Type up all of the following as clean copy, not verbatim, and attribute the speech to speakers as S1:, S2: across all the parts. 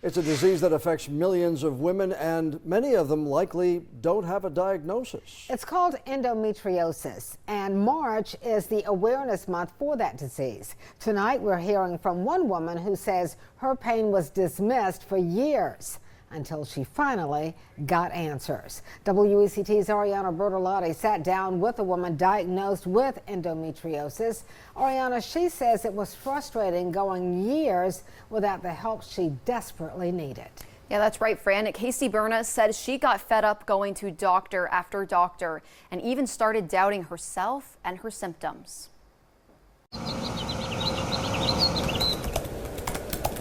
S1: It's a disease that affects millions of women, and many of them likely don't have a diagnosis.
S2: It's called endometriosis, and March is the awareness month for that disease. Tonight, we're hearing from one woman who says her pain was dismissed for years until she finally got answers. WECT's Ariana Bertolotti sat down with a woman diagnosed with endometriosis. Ariana, she says it was frustrating going years without the help she desperately needed.
S3: Yeah, that's right, Fran. Casey Berna said she got fed up going to doctor after doctor and even started doubting herself and her symptoms.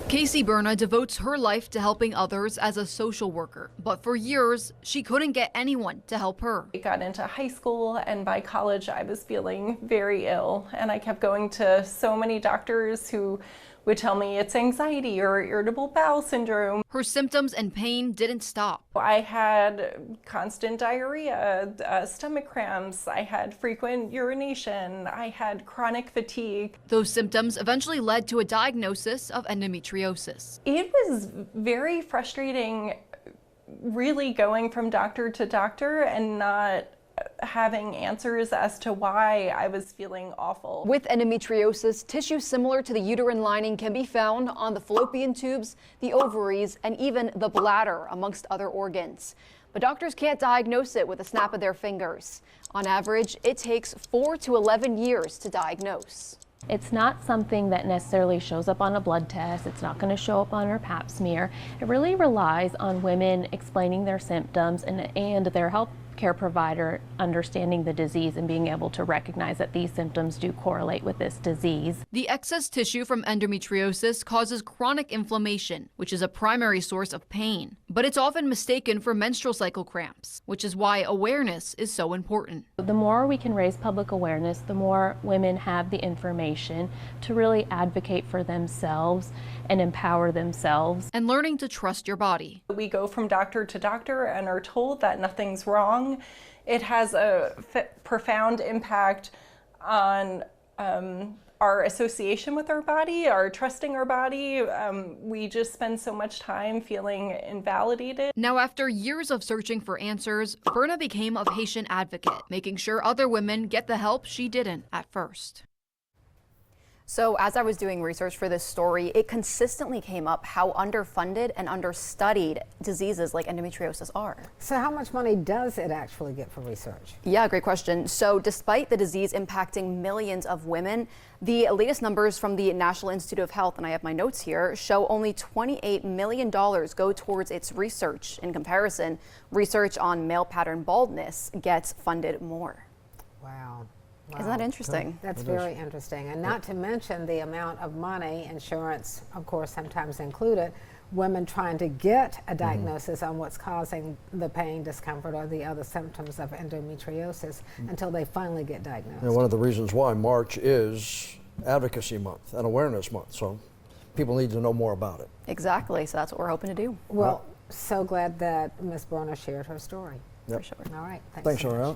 S3: Casey Berna devotes her life to helping others as a social worker, but for years, she couldn't get anyone to help her.
S4: I got into high school, and by college, I was feeling very ill, and I kept going to so many doctors who would tell me it's anxiety or irritable bowel syndrome.
S3: Her symptoms and pain didn't stop.
S4: I had constant diarrhea, stomach cramps, I had frequent urination, I had chronic fatigue.
S3: Those symptoms eventually led to a diagnosis of endometriosis.
S4: It was very frustrating, really going from doctor to doctor and not having answers as to why I was feeling awful.
S3: With endometriosis, tissue similar to the uterine lining can be found on the fallopian tubes, the ovaries, and even the bladder, amongst other organs. But doctors can't diagnose it with a snap of their fingers. On average, it takes 4 to 11 years to diagnose.
S5: It's not something that necessarily shows up on a blood test. It's not going to show up on our pap smear. It really relies on women explaining their symptoms and their health care provider understanding the disease and being able to recognize that these symptoms do correlate with this disease.
S3: The excess tissue from endometriosis causes chronic inflammation, which is a primary source of pain. But it's often mistaken for menstrual cycle cramps, which is why awareness is so important.
S5: The more we can raise public awareness, the more women have the information to really advocate for themselves and empower themselves.
S3: And learning to trust your body.
S4: We go from doctor to doctor and are told that nothing's wrong. It has a profound impact on our association with our body, our trusting our body. We just spend so much time feeling invalidated.
S3: Now, after years of searching for answers, Berna became a patient advocate, making sure other women get the help she didn't at first. So as I was doing research for this story, it consistently came up how underfunded and understudied diseases like endometriosis are.
S2: So how much money does it actually get for research?
S3: Yeah, great question. So despite the disease impacting millions of women, the latest numbers from the National Institute of Health, and I have my notes here, show only $28 million go towards its research. In comparison, research on male pattern baldness gets funded more.
S2: Wow. Wow.
S3: Isn't that interesting?
S2: That's very interesting. And not to mention the amount of money, insurance, of course, sometimes included, women trying to get a diagnosis on what's causing the pain, discomfort, or the other symptoms of endometriosis until they finally get diagnosed.
S1: And one of the reasons why March is Advocacy Month and Awareness Month, so people need to know more about it.
S3: Exactly, so that's what we're hoping to do.
S2: Well, so glad that Ms. Berna shared her story.
S1: Yep.
S3: For sure.
S2: All right,
S1: Thanks,
S2: so much.
S1: Ariana.